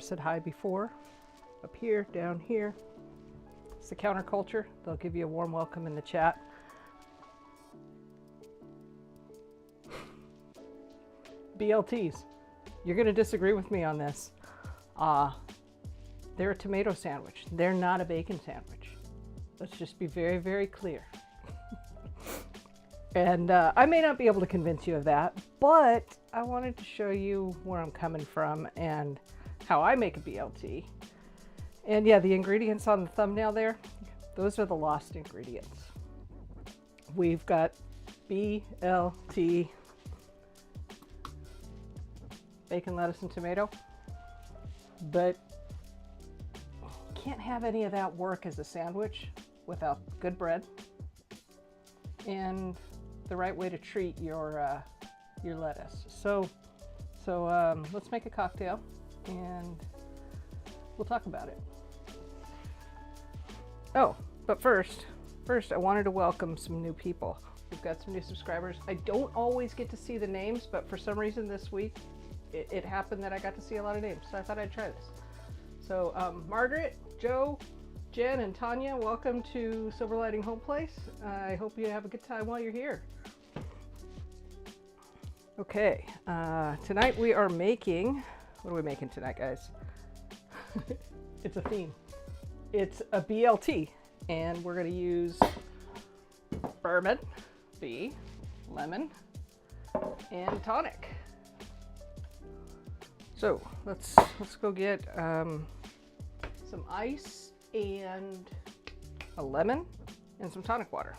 said hi before. Up here, down here. It's the counterculture. They'll give you a warm welcome in the chat. BLTs. You're going to disagree with me on this. They're a tomato sandwich. They're not a bacon sandwich. Let's just be very, very clear. And I may not be able to convince you of that, but I wanted to show you where I'm coming from and how I make a BLT. And yeah, the ingredients on the thumbnail there, those are the lost ingredients. We've got BLT, bacon, lettuce, and tomato, but can't have any of that work as a sandwich without good bread and the right way to treat your lettuce. So let's make a cocktail and we'll talk about it. Oh, but first I wanted to welcome some new people. We've got some new subscribers. I don't always get to see the names, but for some reason this week it happened that I got to see a lot of names, so I thought I'd try this. So Margaret, Joe, Jen, and Tanya, welcome to Silver Lighting Homeplace. I hope you have a good time while you're here. Okay, tonight we are making, what are we making tonight, guys? It's a theme. It's a BLT, and we're going to use bourbon, B, lemon, and tonic. So let's go get some ice and a lemon and some tonic water.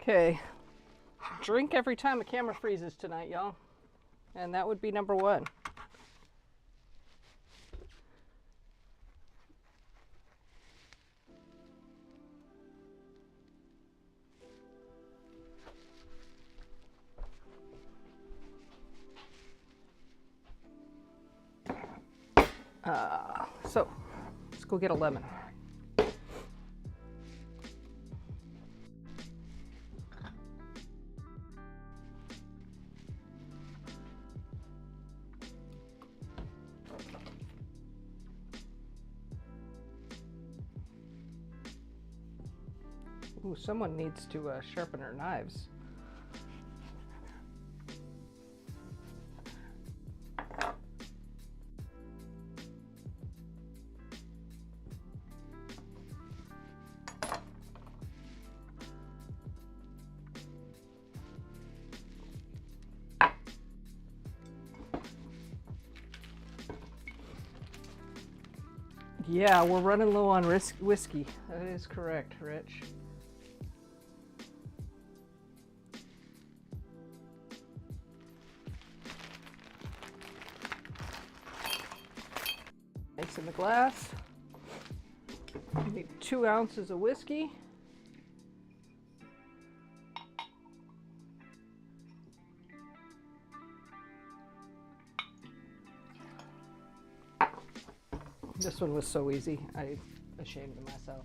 Okay, drink every time the camera freezes tonight, y'all. And that would be number one. So let's go get a lemon. Ooh, someone needs to sharpen her knives. Yeah, we're running low on whiskey. That is correct, Rich. Ice in the glass. We need 2 ounces of whiskey. This one was so easy, I'm ashamed of myself.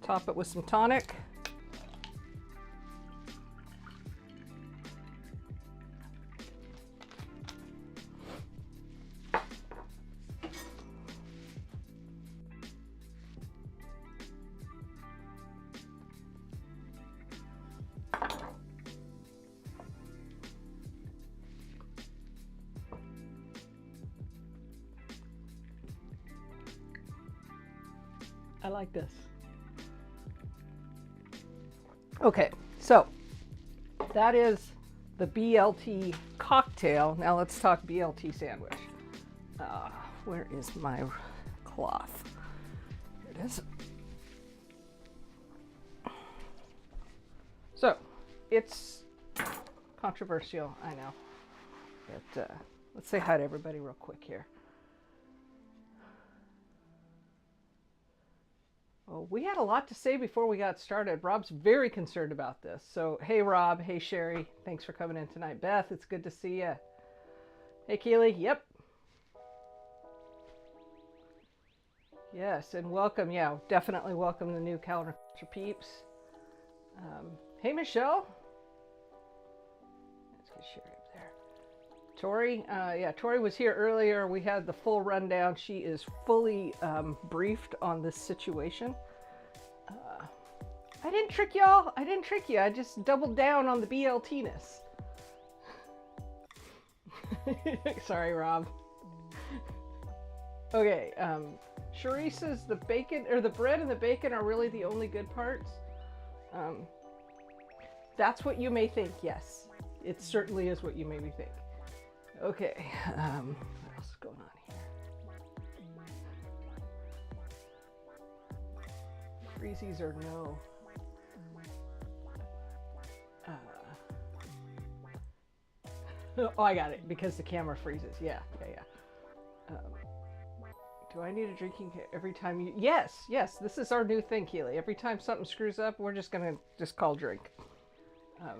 Top it with some tonic. I like this. Okay, so that is the BLT cocktail. Now let's talk BLT sandwich. Where is my cloth? Here it is. So it's controversial, I know. Let's say hi to everybody real quick here. Well, we had a lot to say before we got started. Rob's very concerned about this. So, hey, Rob. Hey, Sherry. Thanks for coming in tonight. Beth, it's good to see you. Hey, Keely. Yep. Yes, and welcome. Yeah, definitely welcome the new calendar peeps. Hey, Michelle. Let's get Sherry up there. Tori, yeah, Tori was here earlier. We had the full rundown. She is fully briefed on this situation. I didn't trick y'all. I didn't trick you. I just doubled down on the BLT-ness. Sorry, Rob. Okay, Cherie says the bacon, or the bread and the bacon are really the only good parts. That's what you may think, yes. It certainly is what you may think. Okay, what else is going on here? Freezies or no? Oh, I got it, because the camera freezes. Yeah. Do I need a drinking every time you... Yes, this is our new thing, Keely. Every time something screws up, we're just gonna call drink.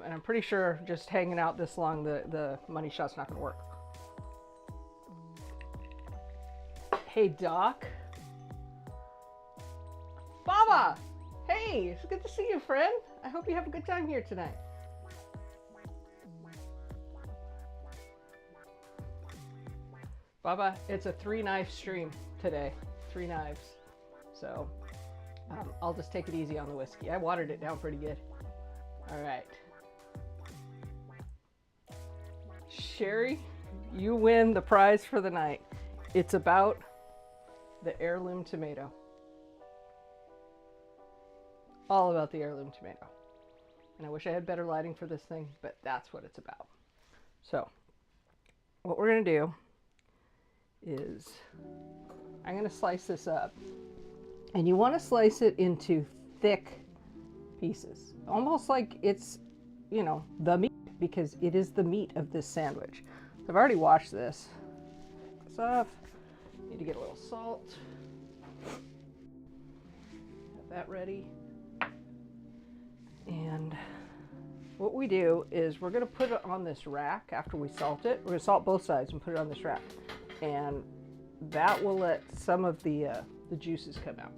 And I'm pretty sure just hanging out this long, the money shot's not gonna work. Hey, Doc. Baba! Hey, it's good to see you, friend. I hope you have a good time here tonight. Baba, it's a 3-knife stream today. 3 knives. So, I'll just take it easy on the whiskey. I watered it down pretty good. All right. Sherry, you win the prize for the night. It's about the heirloom tomato. All about the heirloom tomato. And I wish I had better lighting for this thing, but that's what it's about. So, what we're going to do is I'm going to slice this up. And you want to slice it into thick pieces. Almost like it's, you know, the meat, because it is the meat of this sandwich. So I've already washed this. Take this off. Need to get a little salt. Have that ready. And what we do is we're going to put it on this rack after we salt it. We're going to salt both sides and put it on this rack. And that will let some of the juices come out.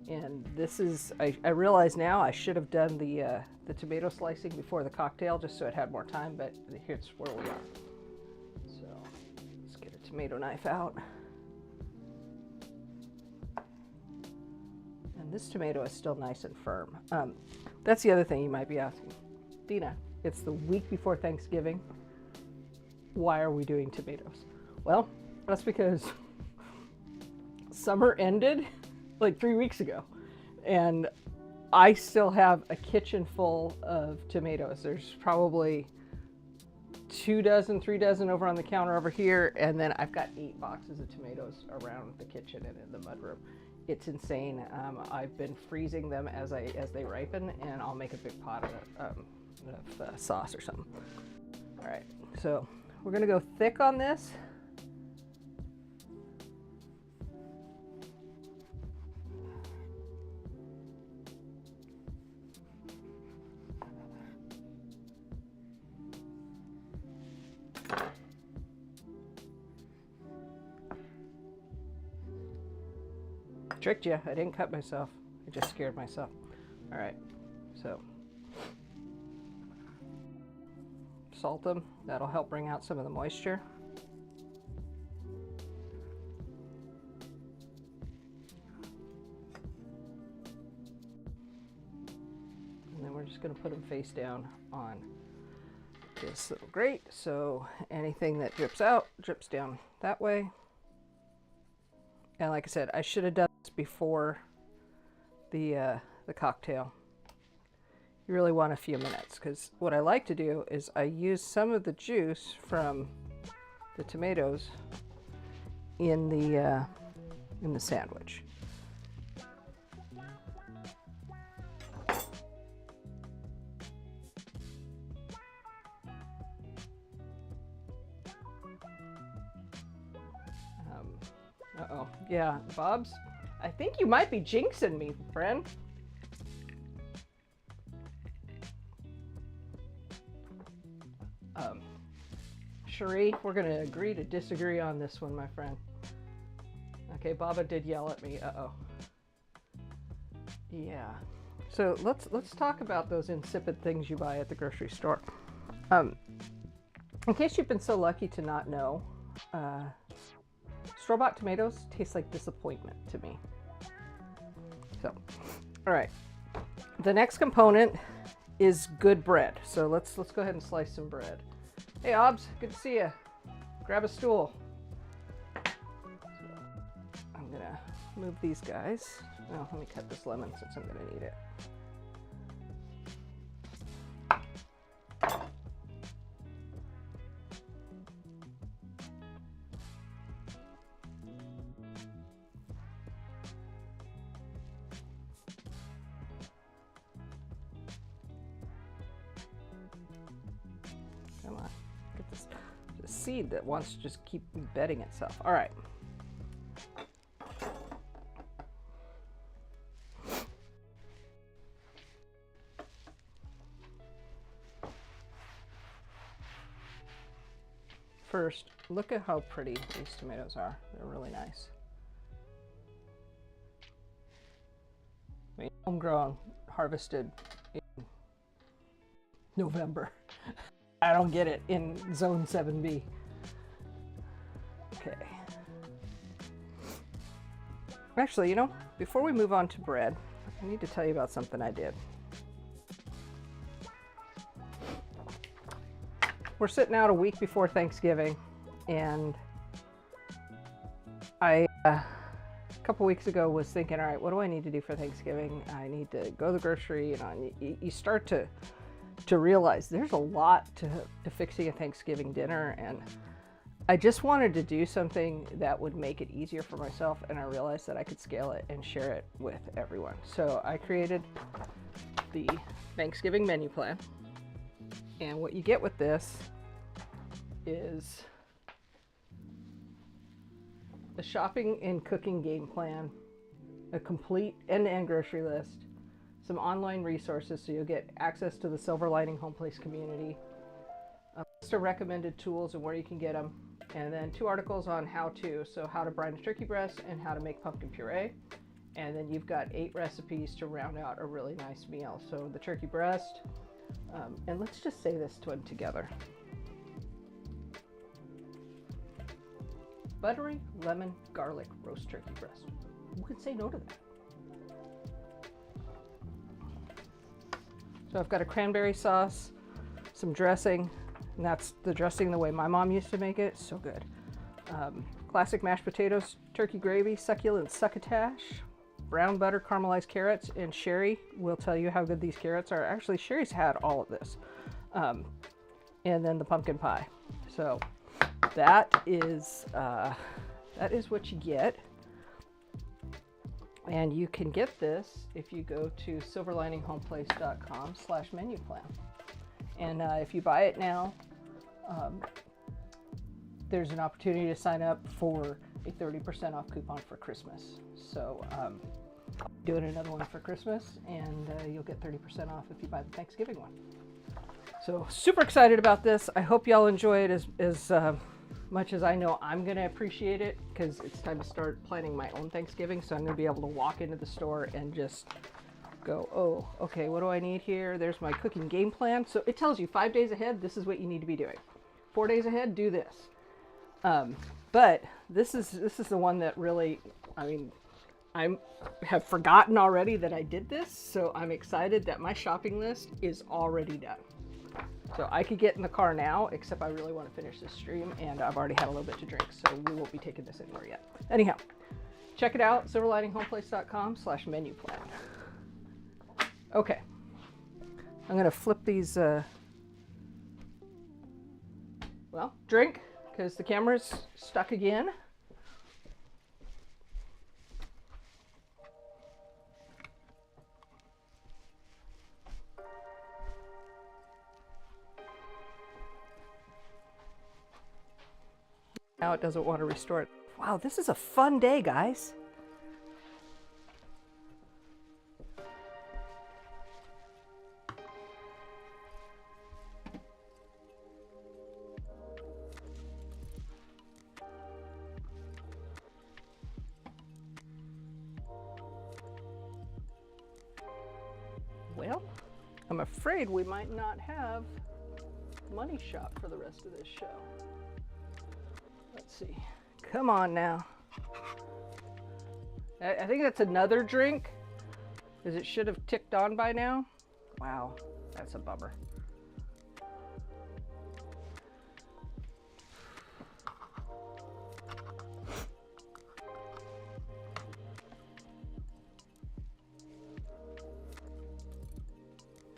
And this is, I realize now I should have done the tomato slicing before the cocktail just so it had more time, but here's where we are. So let's get a tomato knife out. And this tomato is still nice and firm. That's the other thing you might be asking. Dina, it's the week before Thanksgiving. Why are we doing tomatoes? Well, that's because summer ended like 3 weeks ago, and I still have a kitchen full of tomatoes. There's probably 2 dozen, 3 dozen over on the counter over here, and then I've got 8 boxes of tomatoes around the kitchen and in the mudroom. It's insane. I've been freezing them as they ripen, and I'll make a big pot of sauce or something. All right, so we're gonna go thick on this. Tricked you. I didn't cut myself. I just scared myself. All right, so salt them. That'll help bring out some of the moisture. And then we're just going to put them face down on this little grate, so anything that drips out drips down that way. And like I said, I should have done this before the cocktail. You really want a few minutes, because what I like to do is I use some of the juice from the tomatoes in the sandwich. Uh-oh. Yeah, Bob's. I think you might be jinxing me, friend. Cherie, we're going to agree to disagree on this one, my friend. Okay, Baba did yell at me. Uh-oh. Yeah. So let's talk about those insipid things you buy at the grocery store. In case you've been so lucky to not know, store-bought tomatoes taste like disappointment to me. So, all right. The next component is good bread. So let's go ahead and slice some bread. Hey, Obs, good to see you. Grab a stool. I'm gonna move these guys. Oh, let me cut this lemon since I'm gonna need it. Come on, get this seed that wants to just keep bedding itself. All right. First, look at how pretty these tomatoes are. They're really nice. I mean, homegrown, harvested in November. I don't get it in Zone 7B. Okay. Actually, you know, before we move on to bread, I need to tell you about something I did. We're sitting out a week before Thanksgiving, and I, a couple weeks ago, was thinking, all right, what do I need to do for Thanksgiving? I need to go to the grocery, you know, and you start to realize there's a lot to fixing a Thanksgiving dinner, and I just wanted to do something that would make it easier for myself, and I realized that I could scale it and share it with everyone. So I created the Thanksgiving menu plan, and what you get with this is a shopping and cooking game plan, a complete end-to-end grocery list, some online resources so you'll get access to the Silver Lining Homeplace community, a list of recommended tools and where you can get them, and then 2 articles on how to, so how to brine a turkey breast and how to make pumpkin puree. And then you've got 8 recipes to round out a really nice meal. So the turkey breast, and let's just say this one together. Buttery lemon garlic roast turkey breast. Who can say no to that? So I've got a cranberry sauce, some dressing, and that's the dressing the way my mom used to make it. So good. Classic mashed potatoes, turkey gravy, succulent succotash, brown butter, caramelized carrots, and Sherry will tell you how good these carrots are. Actually, Sherry's had all of this. And then the pumpkin pie. So that is what you get. And you can get this if you go to silverlininghomeplace.com/menu plan. And if you buy it now, there's an opportunity to sign up for a 30% off coupon for Christmas. So doing another one for Christmas, and you'll get 30% off if you buy the Thanksgiving one. So super excited about this. I hope y'all enjoy it as much as I know I'm going to appreciate it, because it's time to start planning my own Thanksgiving. So I'm going to be able to walk into the store and just go, oh, okay, what do I need here? There's my cooking game plan. So it tells you 5 days ahead, this is what you need to be doing. 4 days ahead, do this. But this is the one that really, I mean, I have forgotten already that I did this. So I'm excited that my shopping list is already done. So I could get in the car now, except I really want to finish this stream, and I've already had a little bit to drink, so we won't be taking this anywhere yet. Anyhow, check it out, silverlininghomeplace.com/menu plan. Okay, I'm going to flip these, well, drink, because the camera's stuck again. Now it doesn't want to restore it. Wow, this is a fun day, guys. Well, I'm afraid we might not have money shot for the rest of this show. Let's see. Come on now. I think that's another drink, because it should have ticked on by now. Wow, that's a bummer.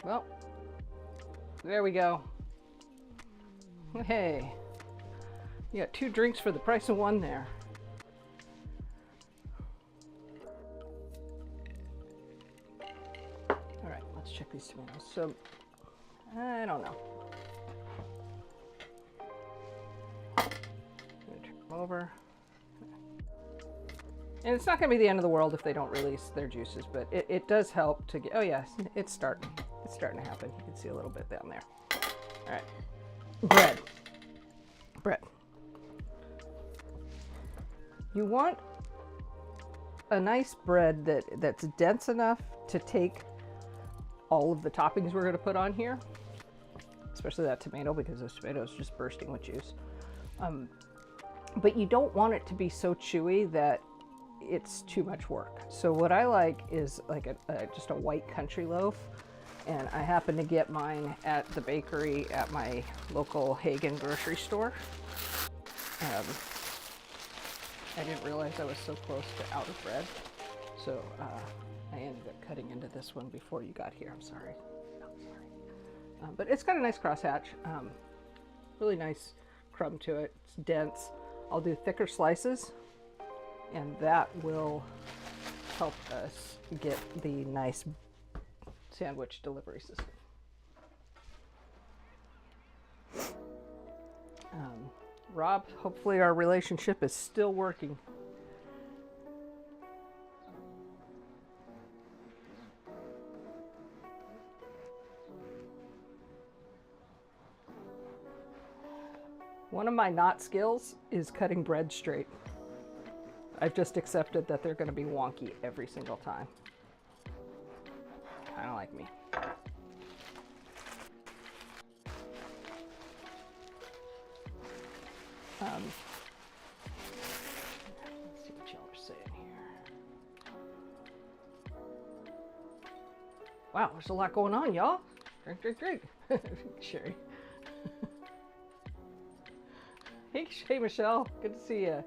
Well, there we go. Hey, you got 2 drinks for the price of 1 there. All right, let's check these tomatoes. So, I don't know. I'm gonna turn them over. And it's not gonna be the end of the world if they don't release their juices, but it does help to get, oh yes, it's starting. It's starting to happen. You can see a little bit down there. All right, bread. Bread. You want a nice bread that's dense enough to take all of the toppings we're going to put on here, especially that tomato, because those tomatoes are just bursting with juice. But you don't want it to be so chewy that it's too much work. So what I like is like just a white country loaf. And I happen to get mine at the bakery at my local Hagen grocery store. I didn't realize I was so close to out of bread. So I ended up cutting into this one before you got here. I'm sorry. But it's got a nice crosshatch. Really nice crumb to it. It's dense. I'll do thicker slices, and that will help us get the nice sandwich delivery system. Rob, hopefully our relationship is still working. One of my not skills is cutting bread straight. I've just accepted that they're going to be wonky every single time. Kind of like me. Let's see what y'all are saying here. Wow, there's a lot going on, y'all. Drink, drink, drink. Sherry. Hey, Michelle. Good to see you.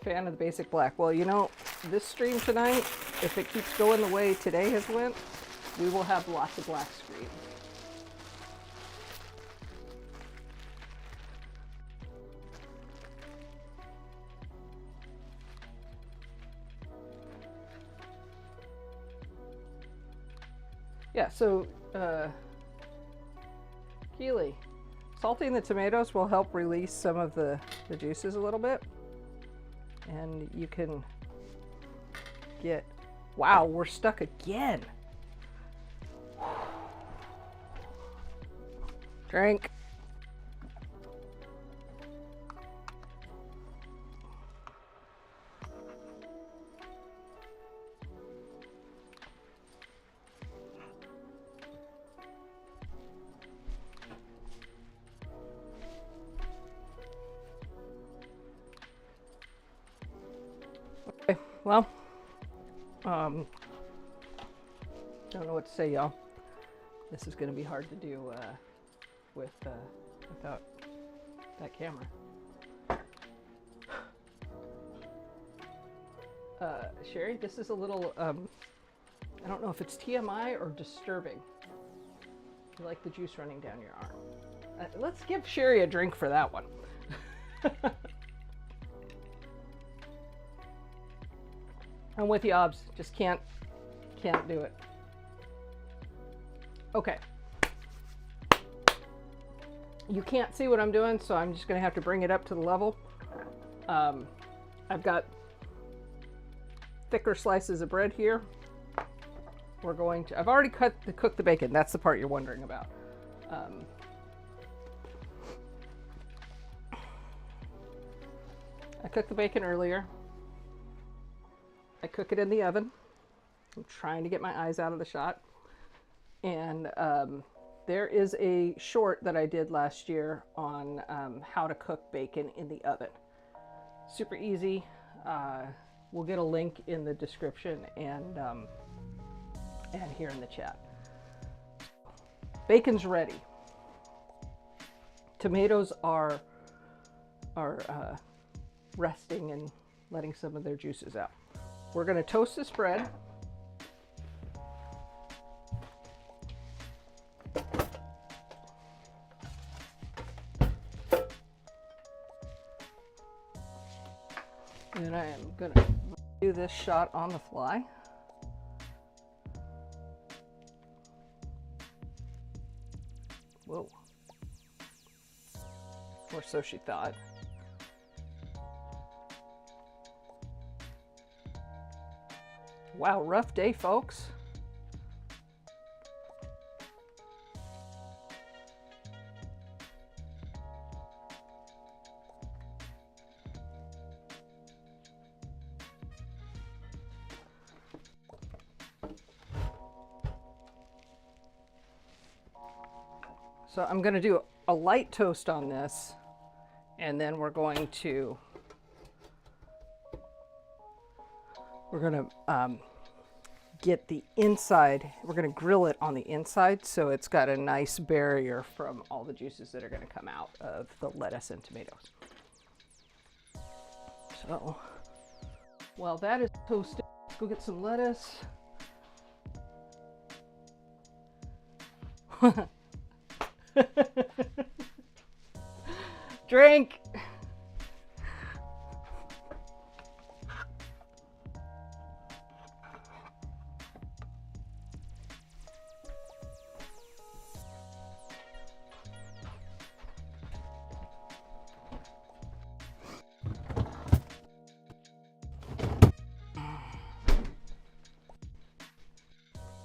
Fan of the basic black. Well, you know, this stream tonight, if it keeps going the way today has went, we will have lots of black screen. Yeah, so Keely, salting the tomatoes will help release some of the juices a little bit. And you can get, wow, we're stuck again. Drink. Okay, well, don't know what to say, y'all. This is going to be hard to do without that camera. Sherry, this is a little, I don't know if it's TMI or disturbing. You like the juice running down your arm. Let's give Sherry a drink for that one. I'm with you, Obs. Just can't do it. Okay. You can't see what I'm doing, so I'm just gonna have to bring it up to the level. I've got thicker slices of bread here. We're going to, I've already cooked the bacon. That's the part you're wondering about. I cooked the bacon earlier. I cook it in the oven. I'm trying to get my eyes out of the shot. And there is a short that I did last year on how to cook bacon in the oven. Super easy. We'll get a link in the description and here in the chat. Bacon's ready. Tomatoes are resting and letting some of their juices out. We're going to toast this bread. And I am going to do this shot on the fly. Whoa. Or so she thought. Wow, rough day, folks. So I'm going to do a light toast on this, and then we're going to get the inside, we're going to grill it on the inside so it's got a nice barrier from all the juices that are going to come out of the lettuce and tomatoes. So while that is toasted, let's go get some lettuce. Drink.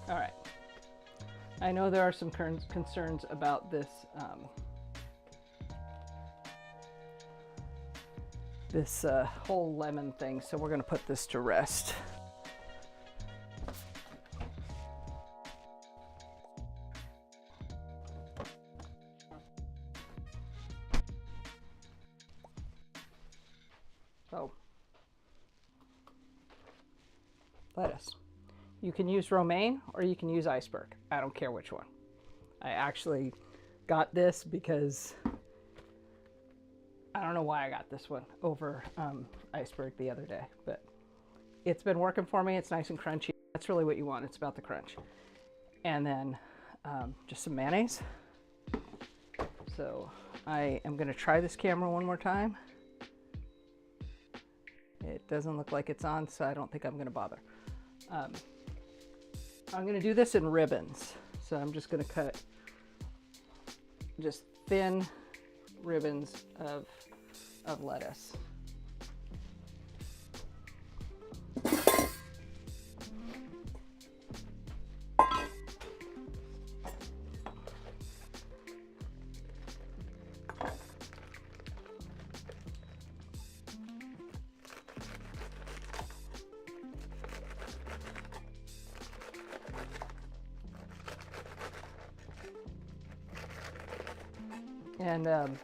All right. I know there are some concerns about this whole lemon thing, so we're going to put this to rest. So, lettuce. You can use romaine or you can use iceberg. I don't care which one. I actually got this because I don't know why I got this one over iceberg the other day, but it's been working for me. It's nice and crunchy. That's really what you want. It's about the crunch. And then just some mayonnaise. So I am going to try this camera one more time. It doesn't look like it's on, so I don't think I'm going to bother. I'm going to do this in ribbons. So I'm just going to cut just thin ribbons of lettuce. And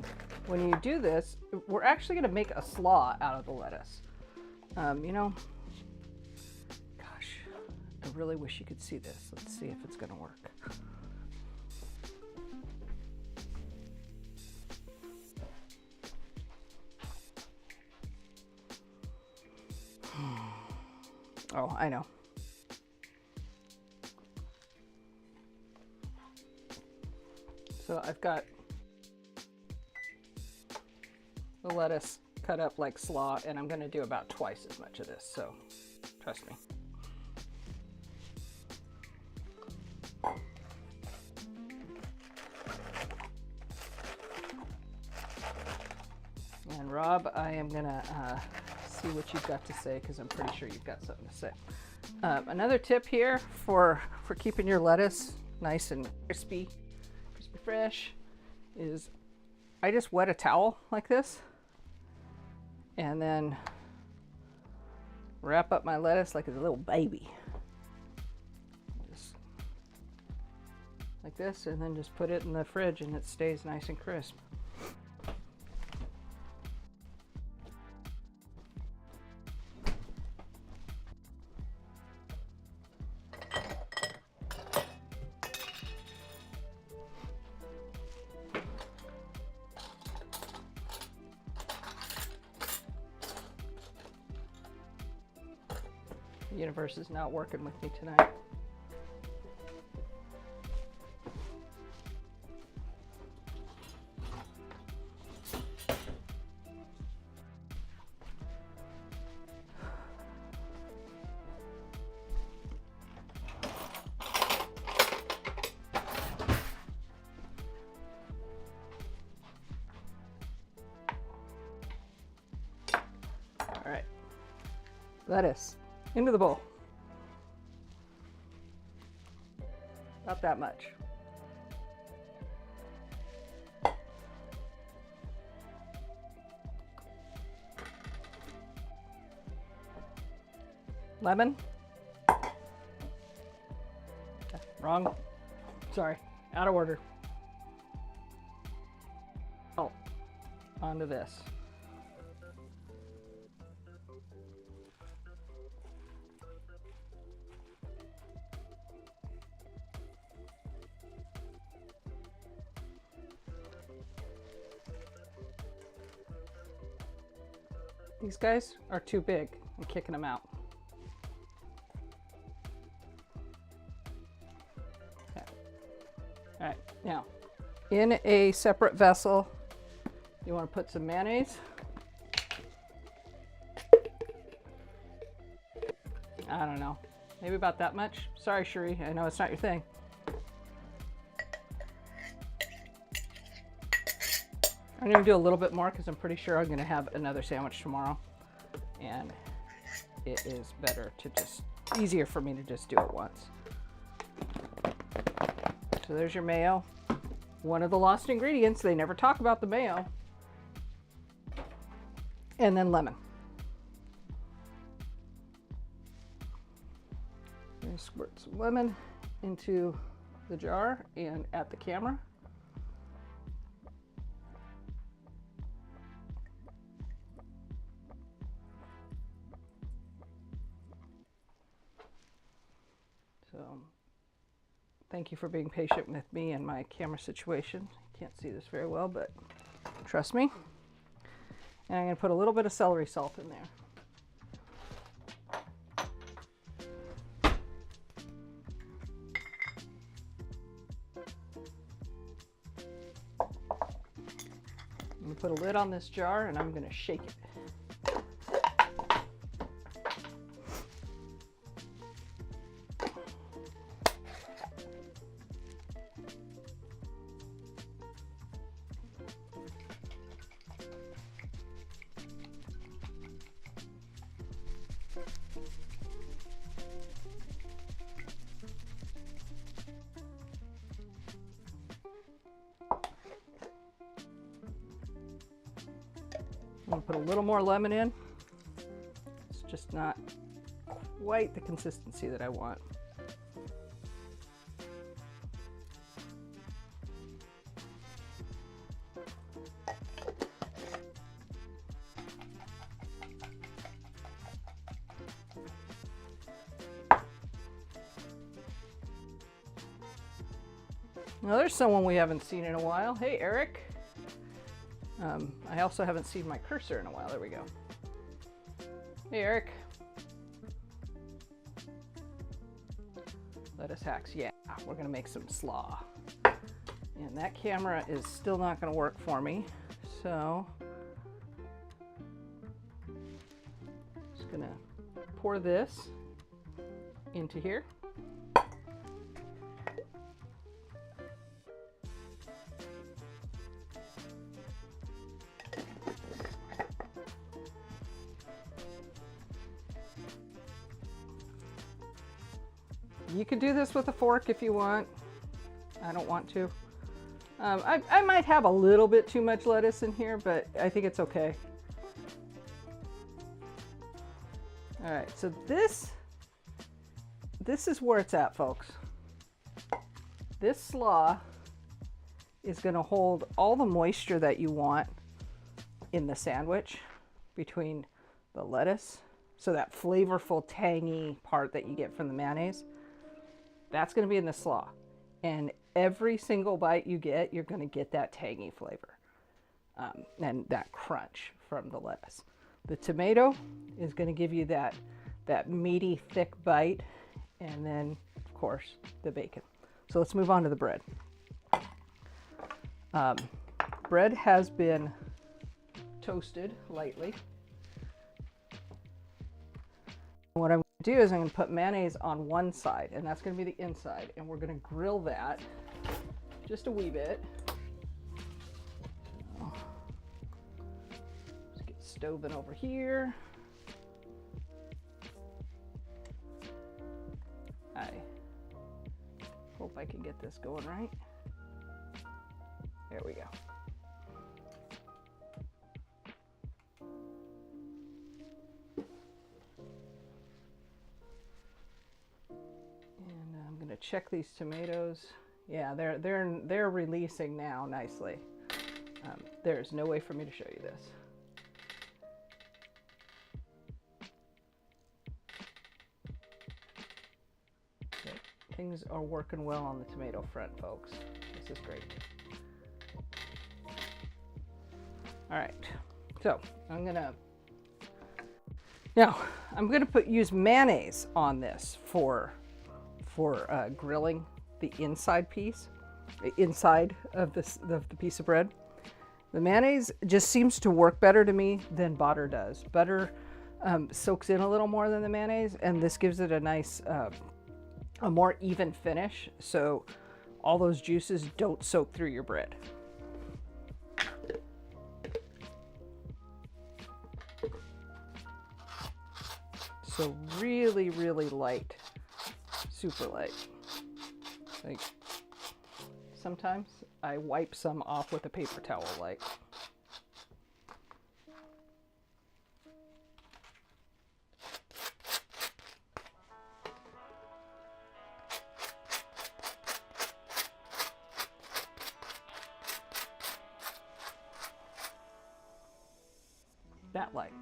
when you do this, we're actually going to make a slaw out of the lettuce. You know, gosh, I really wish you could see this. Let's see if it's going to work. Oh, I know. So I've got the lettuce cut up like slaw, and I'm going to do about twice as much of this, so trust me. Rob, I am gonna see what you've got to say, because I'm pretty sure you've got something to say. Another tip here for keeping your lettuce nice and crispy fresh is I just wet a towel like this and then wrap up my lettuce like it's a little baby. Just like this, and then just put it in the fridge and it stays nice and crisp. The universe is not working with me tonight. All right, lettuce into the bowl. About that much. Lemon. Wrong. Sorry, out of order. Oh, onto this. These guys are too big. I'm kicking them out. Okay. All right, now in a separate vessel, you want to put some mayonnaise. I don't know, maybe about that much. Sorry, Cherie, I know it's not your thing. I'm going to do a little bit more because I'm pretty sure I'm going to have another sandwich tomorrow, and it is better to just, easier for me to just do it once. So there's your mayo. One of the lost ingredients, they never talk about the mayo. And then lemon. I'm going to squirt some lemon into the jar and at the camera. So, thank you for being patient with me and my camera situation. You can't see this very well, but trust me. And I'm going to put a little bit of celery salt in there. I'm going to put a lid on this jar and I'm going to shake it. I'm going to put a little more lemon in. It's just not quite the consistency that I want. Now there's someone we haven't seen in a while. Hey, Eric. I also haven't seen my cursor in a while. There we go. Hey, Eric. Lettuce hacks. Yeah, we're going to make some slaw. And that camera is still not going to work for me. So, just going to pour this into here. You could do this with a fork if you want. I don't want to. I might have a little bit too much lettuce in here, but I think it's okay. All right, so this is where it's at, folks. This slaw is going to hold all the moisture that you want in the sandwich between the lettuce. So that flavorful, tangy part that you get from the mayonnaise, that's going to be in the slaw. And every single bite you get, you're going to get that tangy flavor and that crunch from the lettuce. The tomato is going to give you that meaty, thick bite, and then, of course, the bacon. So let's move on to the bread. Bread has been toasted lightly. What I'm going to do is I'm going to put mayonnaise on one side, and that's going to be the inside, and we're going to grill that just a wee bit. Let's get stoving over here. I hope I can get this going right. There we go. And I'm going to check these tomatoes. Yeah, they're releasing now nicely. There's no way for me to show you this. Okay. Things are working well on the tomato front, folks. This is great. All right, so I'm gonna use mayonnaise on this for grilling the inside piece, the inside of the piece of bread. The mayonnaise just seems to work better to me than butter does. Butter soaks in a little more than the mayonnaise, and this gives it a nice, a more even finish, so all those juices don't soak through your bread. So really, really light, super light. Like, sometimes I wipe some off with a paper towel, like. That light.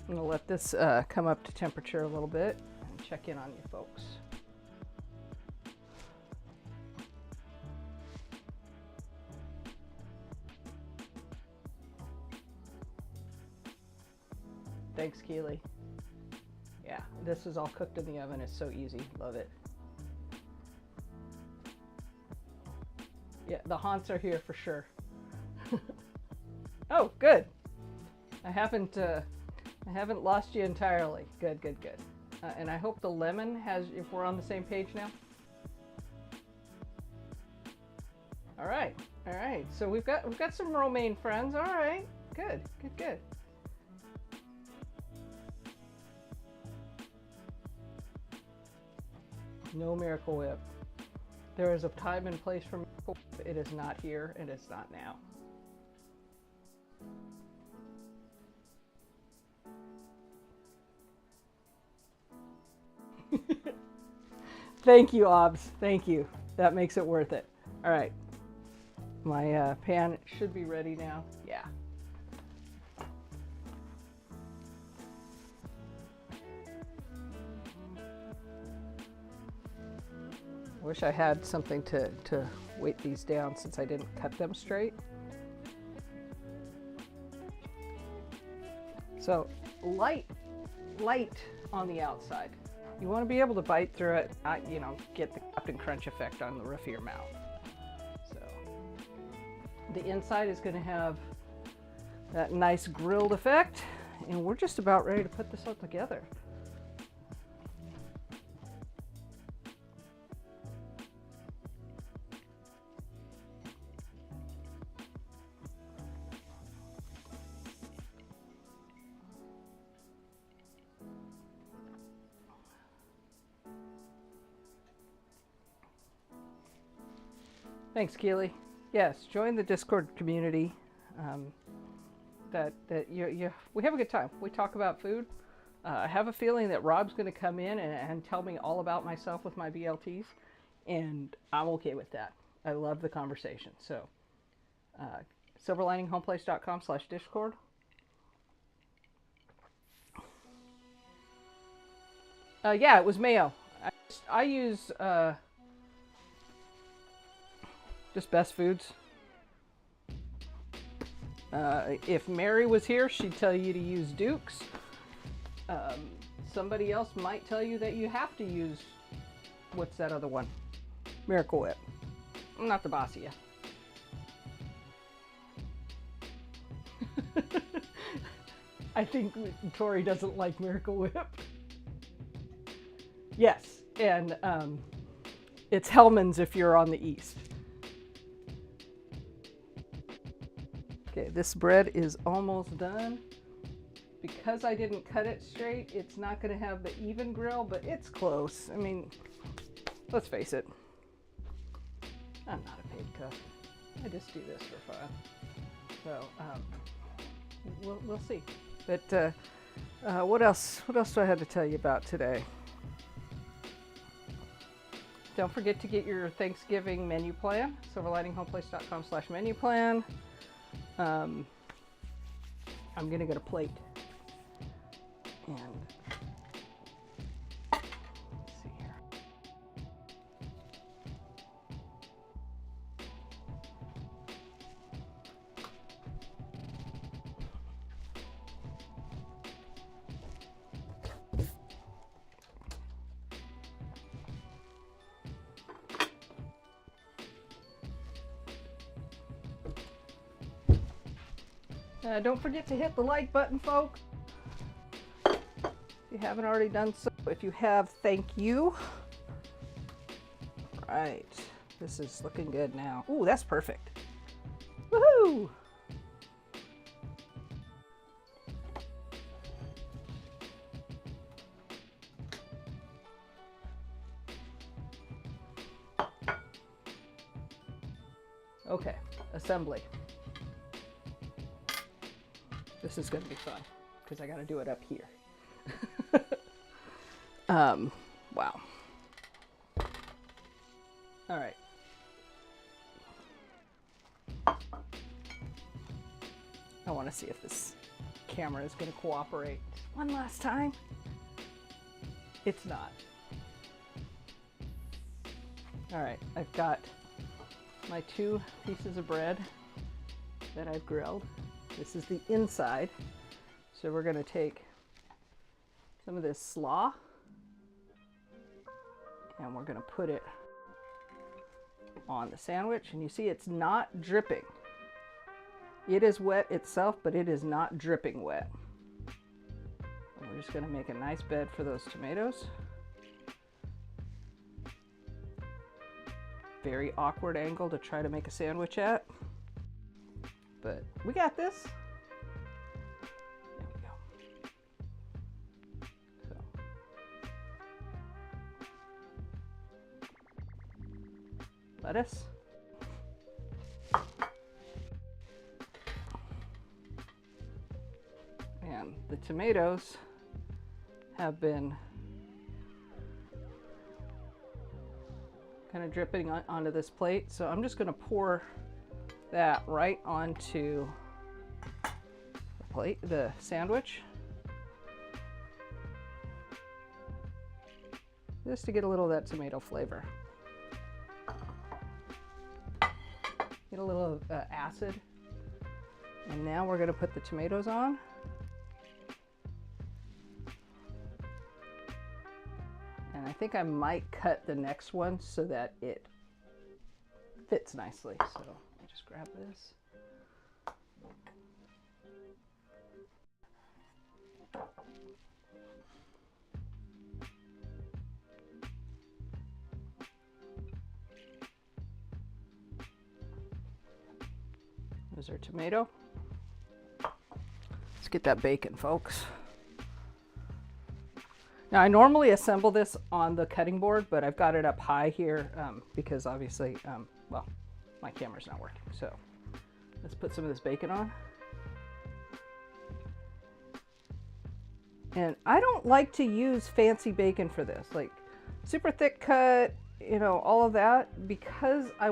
I'm going to let this come up to temperature a little bit and check in on you folks. Thanks, Keely. Yeah, this is all cooked in the oven. It's so easy. Love it. Yeah, the haunts are here for sure. Oh, good. I haven't lost you entirely. Good, good, good. And I hope the lemon has, if we're on the same page now. All right, all right. So we've got some romaine friends. All right, good, good, good. No Miracle Whip. There is a time and place for Miracle Whip. It is not here, and it's not now. Thank you, Obs. Thank you. That makes it worth it. All right. My pan should be ready now. Yeah. I wish I had something to weight these down since I didn't cut them straight. So light on the outside. You want to be able to bite through it, not, you know, get the Captain Crunch effect on the roof of your mouth. So the inside is going to have that nice grilled effect, and we're just about ready to put this all together. Thanks, Keely. Yes, join the Discord community. We have a good time. We talk about food. I have a feeling that Rob's going to come in and tell me all about myself with my BLTs, and I'm okay with that. I love the conversation. So, silverlininghomeplace.com/discord. Yeah, it was mayo. I use just Best Foods. If Mary was here, she'd tell you to use Duke's. Somebody else might tell you that you have to use, what's that other one? Miracle Whip. I'm not the boss of you. I think Tori doesn't like Miracle Whip. Yes, and it's Hellman's if you're on the east. Okay, this bread is almost done. Because I didn't cut it straight, it's not going to have the even grill, but it's close. I mean, let's face it. I'm not a paid cook. I just do this for fun. So, we'll see. But what else do I have to tell you about today? Don't forget to get your Thanksgiving menu plan. silverlininghomeplace.com/menu plan. I'm going to get a plate. And let's see here. Don't forget to hit the like button, folks. If you haven't already done so. If you have, thank you. Right, this is looking good now. Ooh, that's perfect. Woohoo! Okay, assembly. This is going to be fun because I got to do it up here. Wow. All right. I want to see if this camera is going to cooperate one last time. It's not. All right, I've got my 2 pieces of bread that I've grilled. This is the inside. So we're going to take some of this slaw and we're going to put it on the sandwich. And you see it's not dripping. It is wet itself, but it is not dripping wet. And we're just going to make a nice bed for those tomatoes. Very awkward angle to try to make a sandwich at. But we got this. There we go. So. Lettuce. And the tomatoes have been kind of dripping onto this plate. So I'm just going to pour that right onto the plate, the sandwich, just to get a little of that tomato flavor. Get a little acid. And now we're going to put the tomatoes on. And I think I might cut the next one so that it fits nicely. So just grab this. There's our tomato. Let's get that bacon, folks. Now I normally assemble this on the cutting board, but I've got it up high here because obviously, well, my camera's not working. So let's put some of this bacon on. And I don't like to use fancy bacon for this, like super thick cut, you know, all of that, because I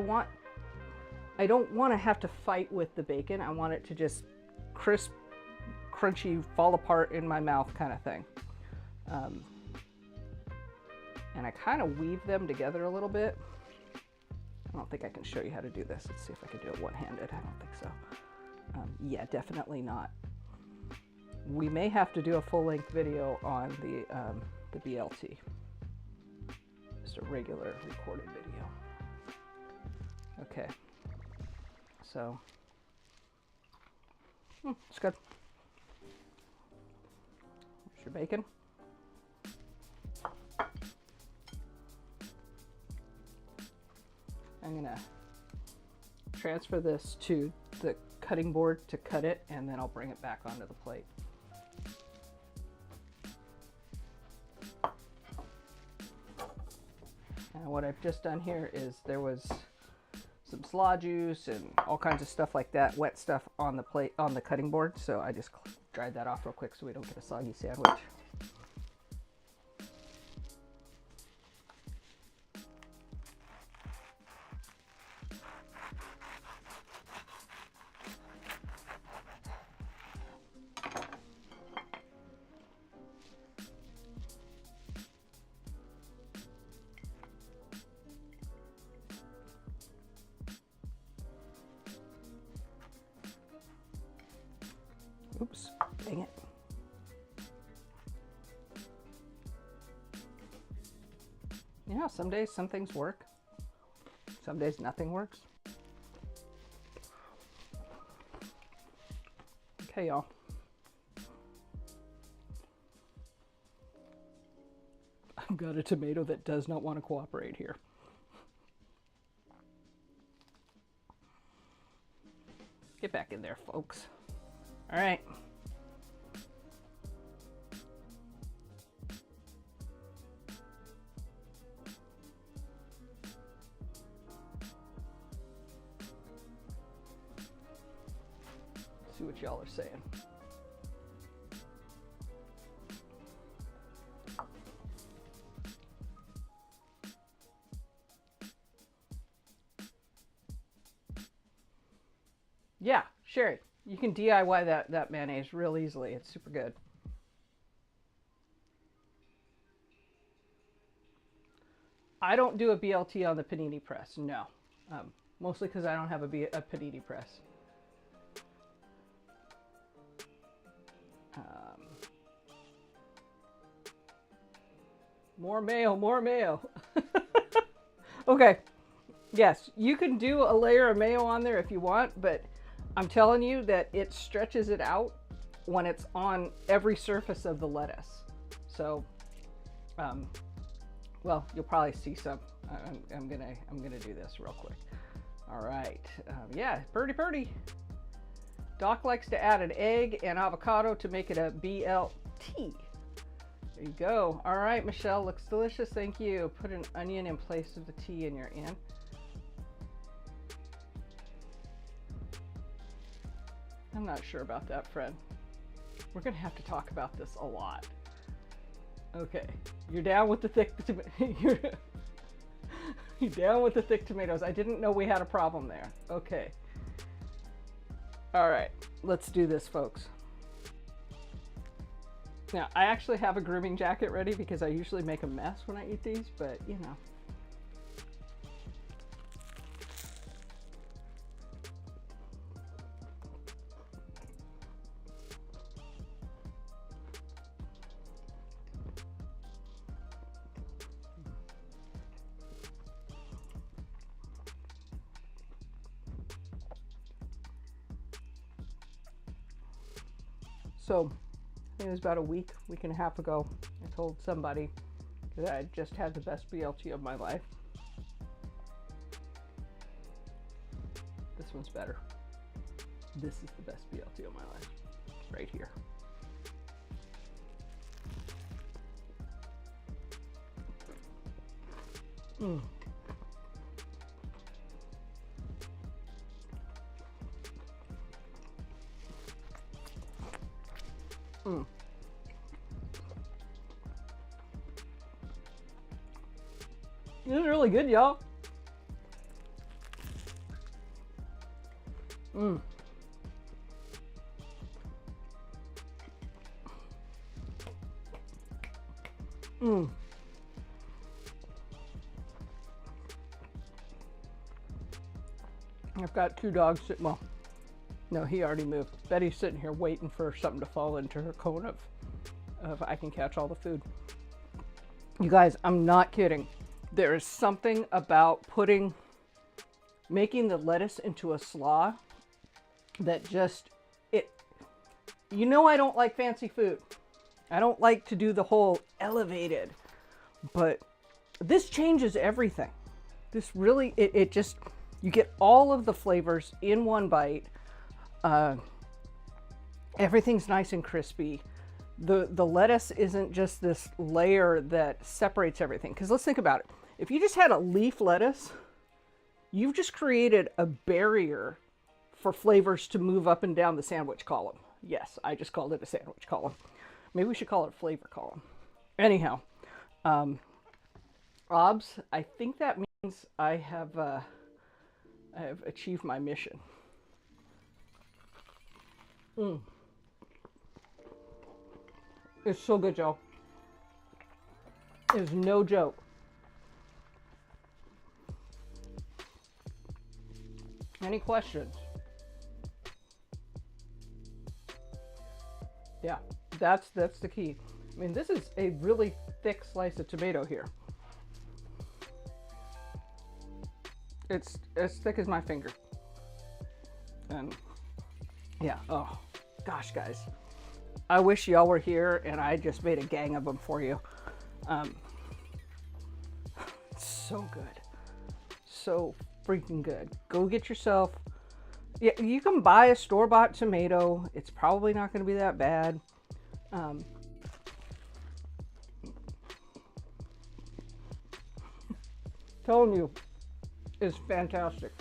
don't want to have to fight with the bacon. I want it to just crisp, crunchy, fall apart in my mouth kind of thing. And I kind of weave them together a little bit. I don't think I can show you how to do this. Let's see if I can do it one-handed. I don't think so. Yeah, definitely not. We may have to do a full-length video on the BLT. Just a regular recorded video. Okay. So, it's good. Here's your bacon. I'm gonna transfer this to the cutting board to cut it, and then I'll bring it back onto the plate. And what I've just done here is there was some slaw juice and all kinds of stuff like that, wet stuff on the plate, on the cutting board. So I just dried that off real quick so we don't get a soggy sandwich. Oops, dang it. You know, some days some things work. Some days nothing works. Okay, y'all. I've got a tomato that does not want to cooperate here. Get back in there, folks. All right. See what y'all are saying. Yeah, Sherry, you can DIY that mayonnaise real easily. It's super good. I don't do a BLT on the panini press, no. Mostly because I don't have a panini press. More mayo, more mayo. Okay, yes, you can do a layer of mayo on there if you want, but I'm telling you that it stretches it out when it's on every surface of the lettuce. So, well, you'll probably see some. I'm gonna do this real quick. All right, yeah, pretty. Doc likes to add an egg and avocado to make it a BLT. There you go. All right, Michelle, looks delicious. Thank you. Put an onion in place of the T and you're in. I'm not sure about that, friend. We're gonna have to talk about this a lot. Okay, you're down with the thick you're down with the thick tomatoes. I didn't know we had a problem there. Okay. All right, let's do this, folks. Now, I actually have a grooming jacket ready because I usually make a mess when I eat these, but you know. So, I think it was about a week and a half ago, I told somebody that I just had the best BLT of my life. This one's better. This is the best BLT of my life, right here. Mm. This is really good, y'all. Mm. Mm. I've got 2 dogs sitting, well, no, he already moved. Betty's sitting here waiting for something to fall into her cone of I can catch all the food. You guys, I'm not kidding. There is something about making the lettuce into a slaw that just, you know, I don't like fancy food. I don't like to do the whole elevated, but this changes everything. This really, it just, you get all of the flavors in one bite. Everything's nice and crispy. The lettuce isn't just this layer that separates everything. Because let's think about it. If you just had a leaf lettuce, you've just created a barrier for flavors to move up and down the sandwich column. Yes, I just called it a sandwich column. Maybe we should call it a flavor column. Anyhow, OBS, I think that means I have achieved my mission. Mm. It's so good, y'all. It's no joke. Any questions? Yeah, that's the key. I mean, this is a really thick slice of tomato here. It's as thick as my finger. And yeah, oh gosh, guys. I wish y'all were here and I just made a gang of them for you. So good. So freaking good. Go get yourself, yeah, you can buy a store-bought tomato. It's probably not going to be that bad. Telling you, it's fantastic.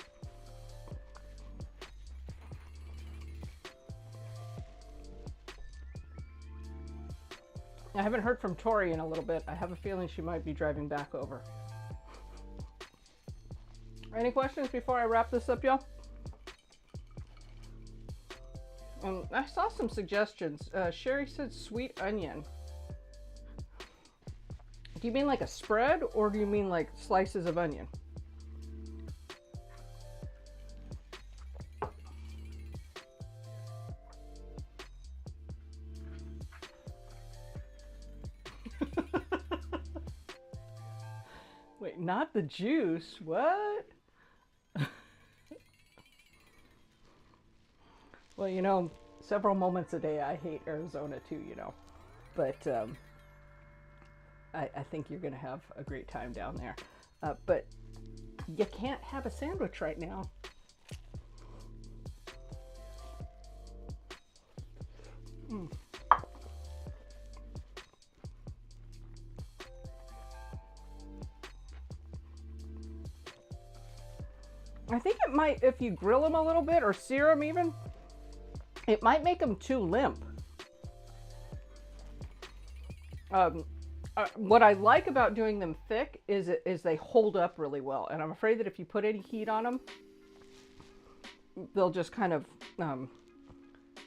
I haven't heard from Tori in a little bit. I have a feeling she might be driving back over. Any questions before I wrap this up, y'all? I saw some suggestions. Sherry said sweet onion. Do you mean like a spread, or do you mean like slices of onion? Wait, not the juice? What? Well, you know, several moments a day I hate Arizona too, you know. But I think you're going to have a great time down there. But you can't have a sandwich right now. Mm. I think it might, if you grill them a little bit or sear them even, it might make them too limp. What I like about doing them thick is they hold up really well. And I'm afraid that if you put any heat on them, they'll just kind of,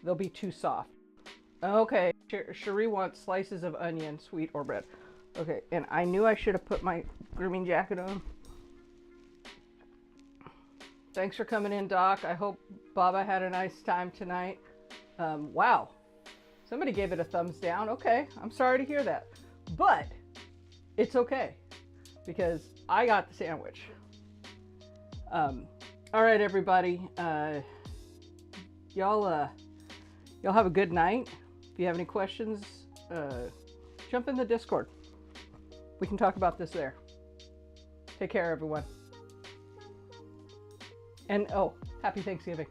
they'll be too soft. Okay, Cherie wants slices of onion, sweet or red. Okay, and I knew I should have put my grooming jacket on. Thanks for coming in, Doc. I hope Baba had a nice time tonight. Wow, somebody gave it a thumbs down. Okay, I'm sorry to hear that. But it's okay, because I got the sandwich. All right, everybody. Y'all have a good night. If you have any questions, jump in the Discord. We can talk about this there. Take care, everyone. And oh, happy Thanksgiving.